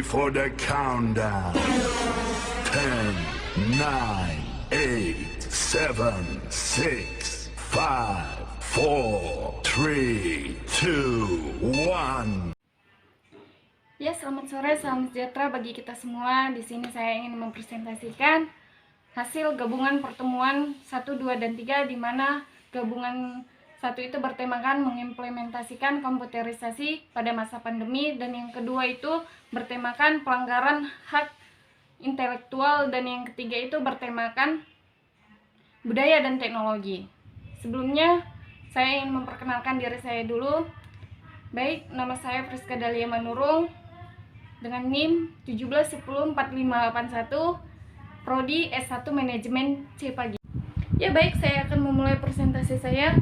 for the countdown. 10, 9, 8, 7, 6, 5, 4, 3, 2, 1. Ya, selamat sore, salam sejahtera bagi kita semua. Di sini saya ingin mempresentasikan hasil gabungan pertemuan 1, 2, dan 3, di mana gabungan 1 itu bertemakan mengimplementasikan komputerisasi pada masa pandemi, dan yang kedua itu bertemakan pelanggaran hak intelektual, dan yang ketiga itu bertemakan budaya dan teknologi. Sebelumnya, saya ingin memperkenalkan diri saya dulu. Baik, nama saya Friska Dahlia Manurung dengan NIM 17104581, Prodi S1 Manajemen C Pagi. Ya baik, saya akan memulai presentasi saya.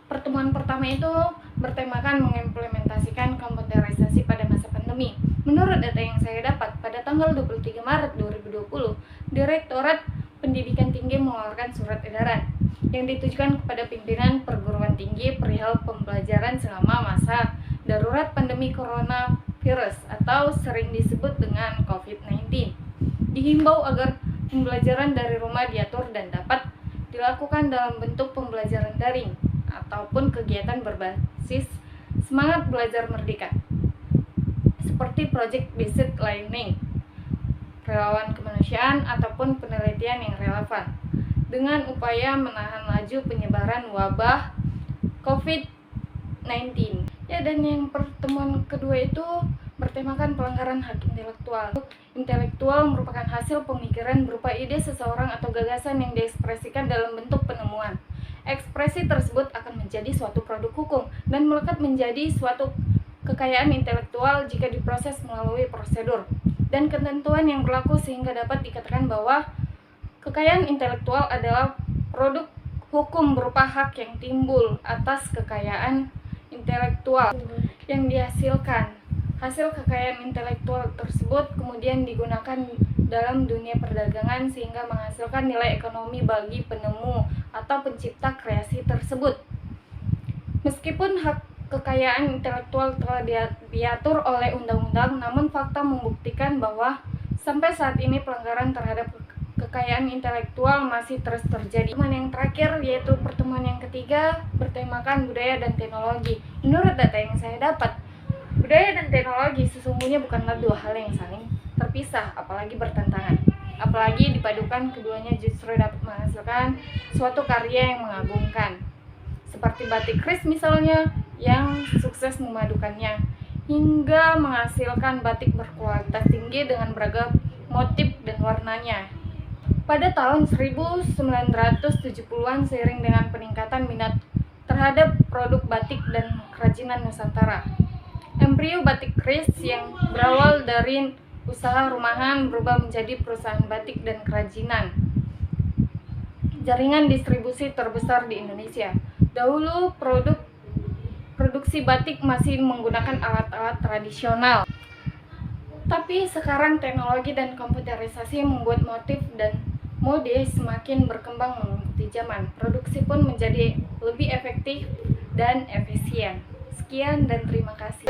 Pertemuan pertama itu bertemakan mengimplementasikan komputerisasi pada masa pandemi. Menurut data yang saya dapat, pada tanggal 23 Maret 2020, Direktorat Pendidikan Tinggi mengeluarkan surat edaran yang ditujukan kepada pimpinan perguruan tinggi perihal pembelajaran selama masa darurat pandemi coronavirus atau sering disebut dengan COVID-19. Dihimbau agar pembelajaran dari rumah diatur dan dapat dilakukan dalam bentuk pembelajaran daring ataupun kegiatan berbasis semangat belajar merdeka seperti project based learning, relawan kemanusiaan, ataupun penelitian yang relevan dengan upaya menahan laju penyebaran wabah COVID-19. Ya, dan yang pertemuan kedua itu bertemakan pelanggaran hak intelektual. Intelektual merupakan hasil pemikiran berupa ide seseorang atau gagasan yang diekspresikan dalam bentuk penemuan. Ekspresi tersebut akan menjadi suatu produk hukum dan melekat menjadi suatu kekayaan intelektual jika diproses melalui prosedur dan ketentuan yang berlaku, sehingga dapat dikatakan bahwa kekayaan intelektual adalah produk hukum berupa hak yang timbul atas kekayaan intelektual yang dihasilkan. Hasil kekayaan intelektual tersebut kemudian digunakan dalam dunia perdagangan sehingga menghasilkan nilai ekonomi bagi penemu atau pencipta kreasi tersebut. Meskipun hak kekayaan intelektual telah diatur oleh undang-undang, namun fakta membuktikan bahwa sampai saat ini pelanggaran terhadap kekayaan intelektual masih terus terjadi. Pertemuan yang terakhir, yaitu pertemuan yang ketiga, bertemakan budaya dan teknologi. Menurut data yang saya dapat, budaya dan teknologi sesungguhnya bukanlah dua hal yang saling terpisah, apalagi bertentangan. Apalagi dipadukan, keduanya justru dapat menghasilkan suatu karya yang mengagumkan. Seperti batik keris misalnya, yang sukses memadukannya, hingga menghasilkan batik berkualitas tinggi dengan beragam motif dan warnanya. Pada tahun 1970-an, seiring dengan peningkatan minat terhadap produk batik dan kerajinan Nusantara, embrio batik keris yang berawal dari usaha rumahan berubah menjadi perusahaan batik dan kerajinan, jaringan distribusi terbesar di Indonesia. Dahulu produksi batik masih menggunakan alat-alat tradisional, tapi sekarang teknologi dan komputerisasi membuat motif dan mode semakin berkembang mengikuti zaman. Produksi pun menjadi lebih efektif dan efisien. Sekian dan terima kasih.